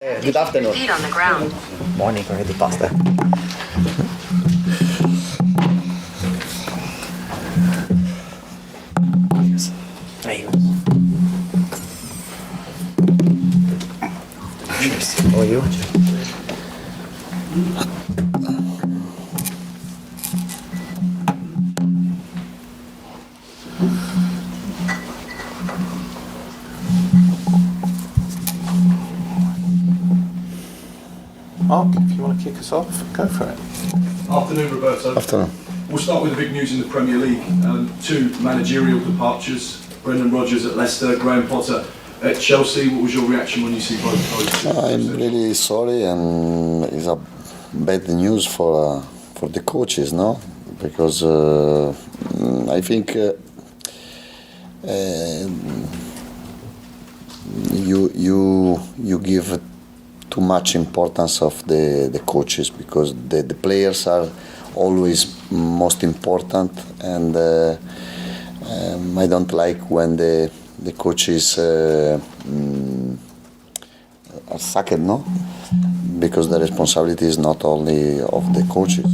Good afternoon. Feet on the ground. Morning already pasta. Cheers. How are you? Mark, if you want to kick us off, go for it. Afternoon, Roberto. Afternoon. We'll start with the big news in the Premier League. Two managerial departures. Brendan Rodgers at Leicester, Graham Potter at Chelsea. What was your reaction when you see both coaches? I'm really sorry, and it's a bad news for the coaches, no? Because I think you give too much importance of the coaches, because the players are always most important, and I don't like when the coaches are sacked, no? Because the responsibility is not only of the coaches.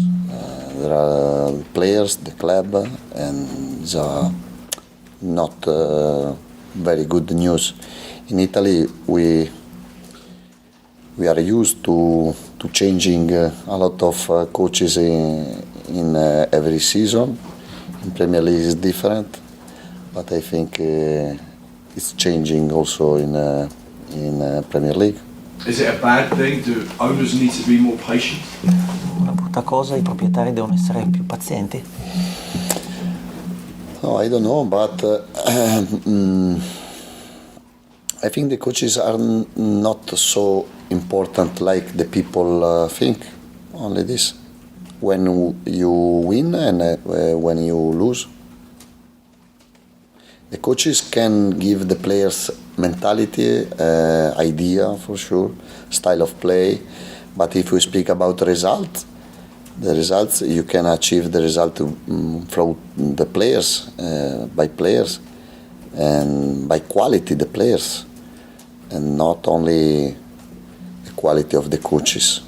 There are players, the club, and it's not very good news. In Italy, we are used to changing a lot of coaches in every season. In Premier League is different, but I think it's changing also in Premier League. Is it a bad thing? Do owners need to be more patient? Una brutta cosa, i proprietari devono essere più pazienti. No, I don't know, but I think the coaches are not so important like the people think. Only this. When you win and when you lose. The coaches can give the players mentality, idea for sure, style of play. But if we speak about the results, you can achieve the result from the players, by players, and by quality the players, and not only the quality of the coaches.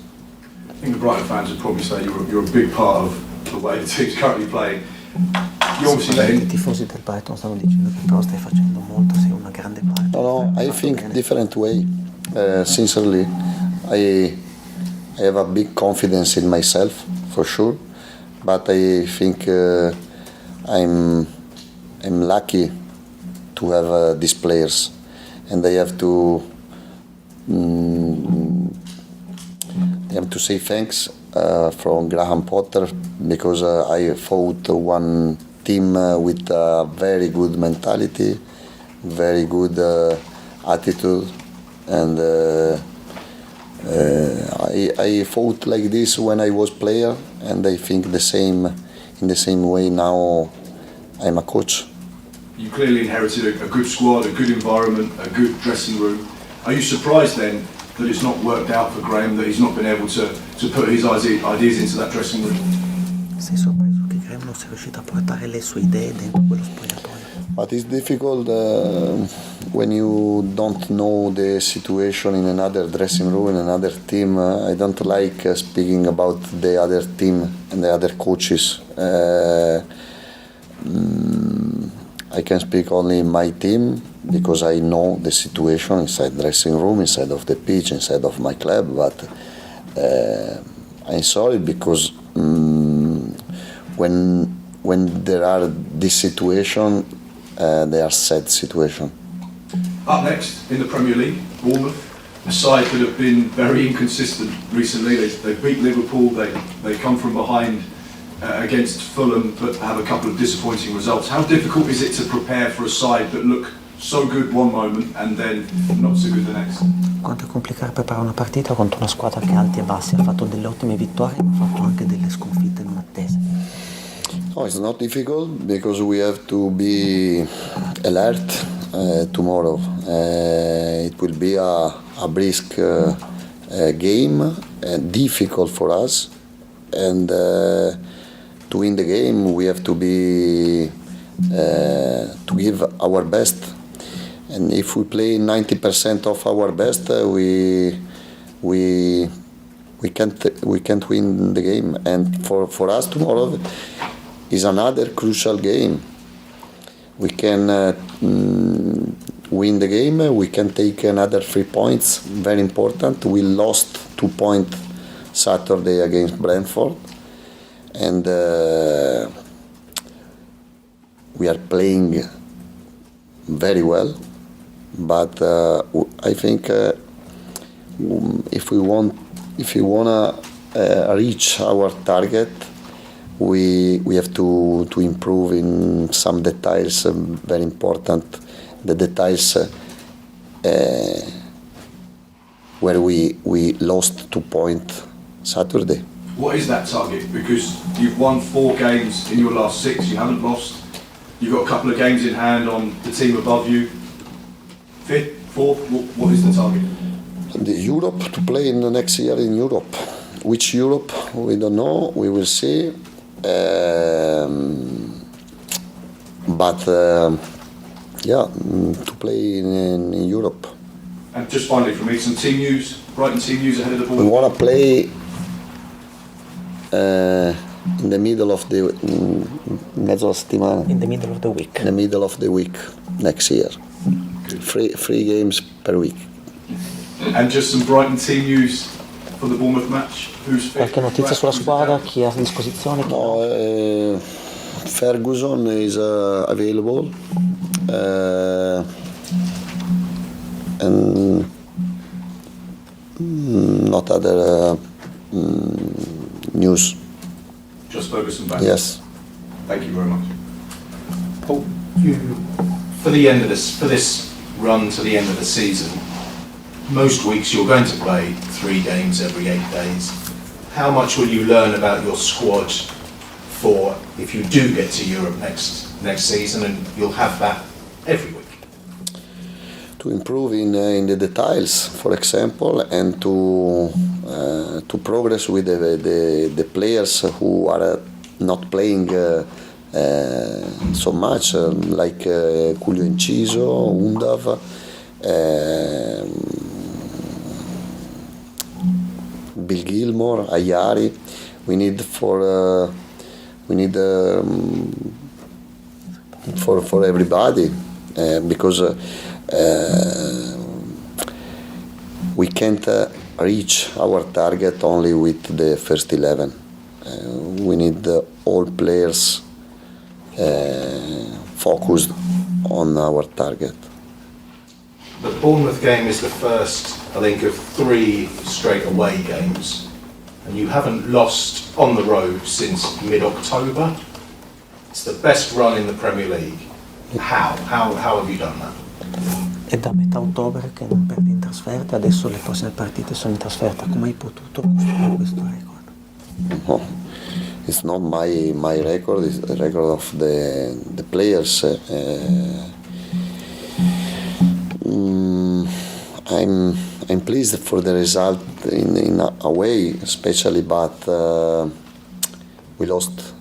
I think the Brighton fans would probably say you're a big part of the way the team's currently playing. You obviously let I in. tifosi del Brighton stanno dicendo che però stai facendo molto, sei una grande parte. No, I think different way. Sincerely, I have a big confidence in myself, for sure, but I think I'm lucky to have these players, and I have to say thanks from Graham Potter, because I fought one team with a very good mentality, very good attitude, and I fought like this when I was player, and I think in the same way now I'm a coach. You clearly inherited a good squad, a good environment, a good dressing room. Are you surprised then that it's not worked out for Graham, that he's not been able to put his ideas into that dressing room? Sei sorpreso che Graham non sia riuscito a portare le sue idee dentro quello spogliatoio? But it's difficult when you don't know the situation in another dressing room, in another team. I don't like speaking about the other team and the other coaches. I can speak only in my team, because I know the situation inside dressing room, inside of the pitch, inside of my club. But I'm sorry, because when there are this situation, they are sad situation. Up next in the Premier League, Bournemouth, a side that have been very inconsistent recently. They beat Liverpool, they come from behind against Fulham, but have a couple of disappointing results. How difficult is it to prepare for a side that look so good one moment and then not so good the next? Quanto è complicato preparare una partita contro una squadra che ha alti e bassi, ha fatto delle ottime vittorie ma ha fatto anche delle sconfitte non attese. No, it's not difficult, because we have to be alert tomorrow. It will be a brisk game, difficult for us, and to win the game we have to be to give our best. And if we play 90% of our best, we we can't win the game. And for us tomorrow is another crucial game. We can win the game. We can take another 3 points. Very important. We lost 2 points Saturday against Brentford, and we are playing very well. But I think if we wanna reach our target, we have to improve in some details. Very important, the details where we lost 2 points Saturday. What is that target? Because you've won 4 games in your last 6, you haven't lost. You've got a couple of games in hand on the team above you. 5th, 4th, what is the target? The Europe, to play in the next year in Europe. Which Europe, we don't know, we will see. But to play in Europe. And just finally from me, some team news, Brighton team news ahead of the ball. We want to play in the middle of the mezzo settimana. In the middle of the week. In the middle of the week next year. Three games per week. And just some Brighton team news for the Bournemouth match. Who's fit? Qualche notizia sulla squadra, chi è a disposizione? No, Ferguson is available. And not other news. Just Ferguson back. Yes. Thank you very much. Paul, For this run to the end of the season, most weeks you're going to play 3 games every 8 days. How much will you learn about your squad for if you do get to Europe next season, and you'll have that every week? To improve in the details, for example, and to progress with the players who are not playing so much, like Julio, Enciso, Undav, Bill Gilmore, Ayari. We need for everybody because we can't reach our target only with the first 11. We need all players focused on our target. The Bournemouth game is the first, I think, of 3 straight away games, and you haven't lost on the road since mid-October. It's the best run in the Premier League. How have you done that? È da metà ottobre che non perdi in trasferta, adesso le prossime partite sono in trasferta. Come hai potuto costruire questo record? No, it's not my record, it's the record of the players. I'm pleased for the result in a way, especially, but we lost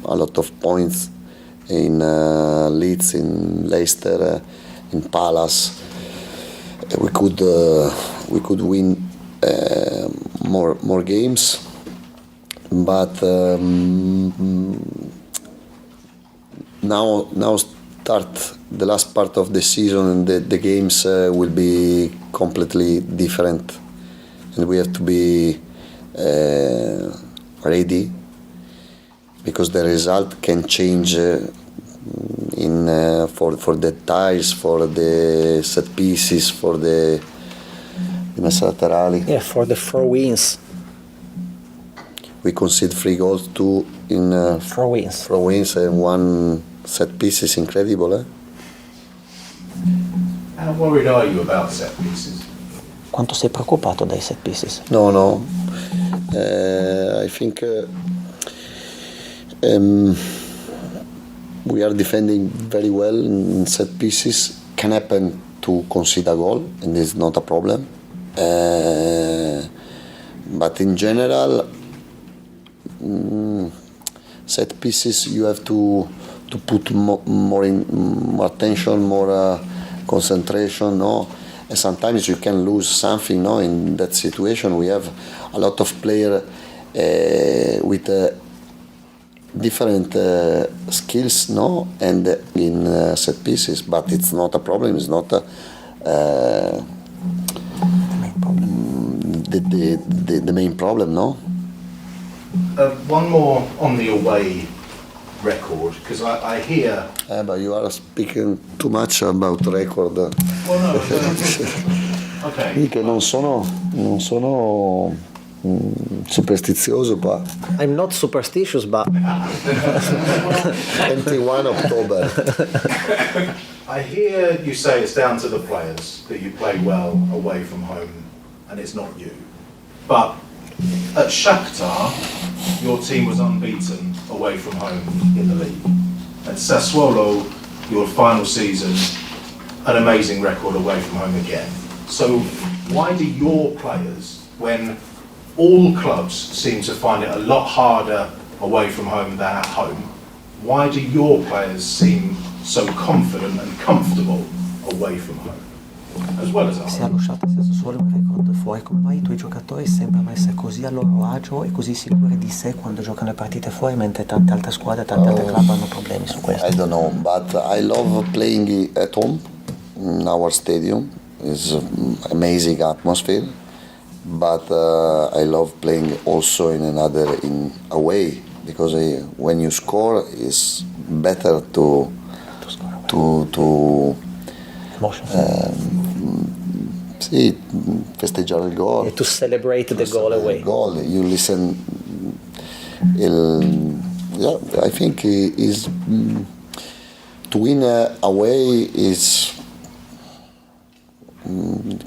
a lot of points in Leeds, in Leicester, in Palace. We could win more games, but now start the last part of the season, and the games will be completely different, and we have to be ready, because the result can change for the ties, for the set pieces, for the rimesse laterali. Yeah, for the 4 wins. We concede 3 goals, 2 in 4 wins. 4 wins and 1 set piece is incredible, eh? How worried are you about set pieces? Quanto sei preoccupato dai set pieces? No. I think we are defending very well in set pieces. Can happen to concede a goal, and it's not a problem. But in general, set pieces you have to put more attention, more concentration, no, and sometimes you can lose something. No, in that situation we have a lot of players with different skills, no, and in set pieces, but it's not a problem. It's not the main problem, no. One more on the away record, because I hear. But you are speaking too much about record. Well, no. Okay. Che non sono superstizioso, but I'm not superstitious, but 21 October. I hear you say it's down to the players, that you play well away from home, and it's not you. But at Shakhtar, your team was unbeaten away from home in the league. At Sassuolo, your final season, an amazing record away from home again. So why do your players, when all clubs seem to find it a lot harder away from home than at home, why do your players seem so confident and comfortable away from home, as well as at se home? allo Shakhtar solo un record fuori, come mai i tuoi giocatori sembrano essere così a loro agio e così sicuri di sé quando giocano le partite fuori, mentre tante altre squadre, tante altre club hanno problemi su questo? I don't know, but I love playing at home in our stadium. It's amazing atmosphere. But I love playing also in away, because when you score, it's better to sì, festeggiare il gol. To celebrate the goal away. Goal, you listen. I think is to win away is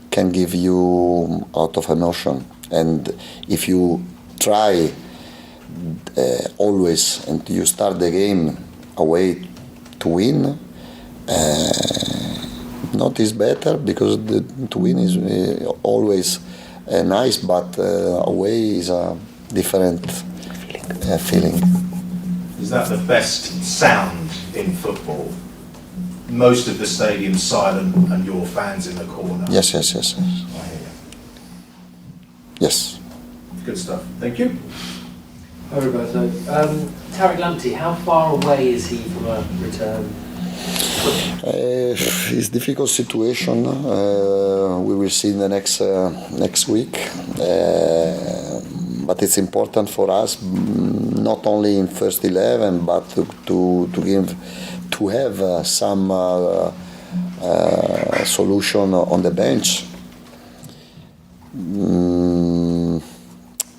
can give you a lot of emotion, and if you try always and you start the game away to win, not is better, because to win is always nice, but away is a different feeling. Is that the best sound in football? Most of the stadium silent and your fans in the corner. Yes. I hear you. Yes. Good stuff. Thank you. Hi Roberto. Tariq Lamptey, how far away is he from a return? It's difficult situation. We will see in the next week. But it's important for us, not only in first 11, but to have some solution on the bench.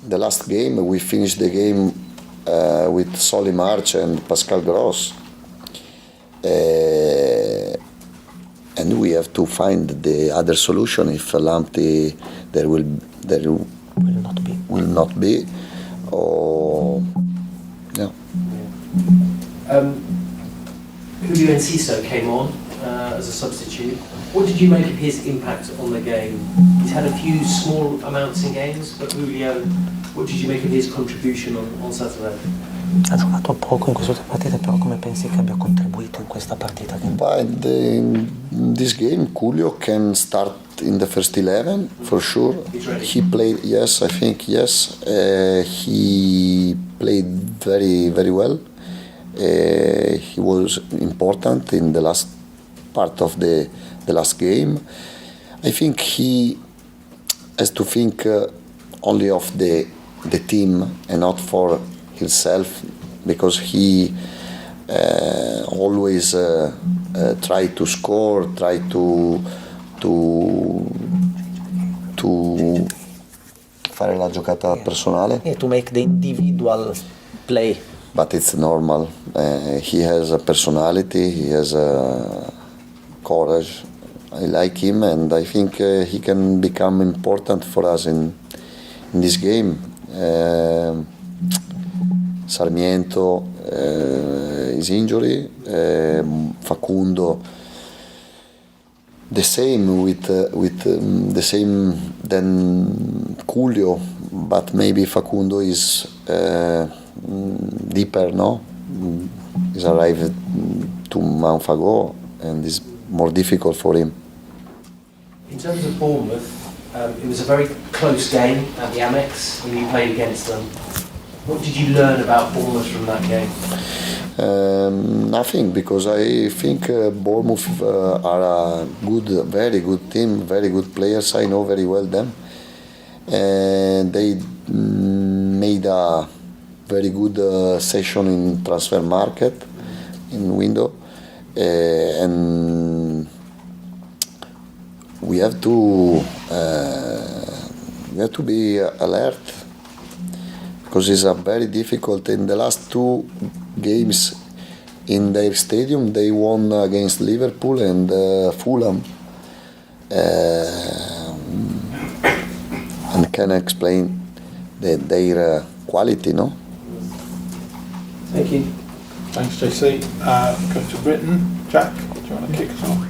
The last game, we finished the game with Solly March and Pascal Gross. And we have to find the other solution if Lamptey will not be, or yeah. Julio Enciso came on as a substitute. What did you make of his impact on the game? He's had a few small amounts in games, but Julio, what did you make of his contribution on Saturday? Ha giocato poco in queste due partite, però come pensi che abbia contribuito in questa partita? But in this game, Julio can start in the first 11 for sure. He played, yes, I think yes. He played very, very well. He was important in the last part of the last game. I think he has to think only of the team and not for himself, because he always try to score, try to fare la giocata personale. Yeah, to make the individual play. But it's normal. He has a personality, he has a courage. I like him, and I think he can become important for us in this game. Sarmiento is injury. Facundo the same with the same than Julio, but maybe Facundo is deeper, no? He's arrived 2 months ago, and it's more difficult for him. In terms of Bournemouth, it was a very close game at the Amex when you played against them. What did you learn about Bournemouth from that game? Nothing, because I think Bournemouth are a good, very good team, very good players. I know very well them, and they made a very good session in transfer market, in window, and we have to be alert, because it's a very difficult. In the last two games in their stadium, they won against Liverpool and Fulham, and can explain their quality, no? Thank you. Thanks, JC. Go to Britain. Jack, do you want to kick us off?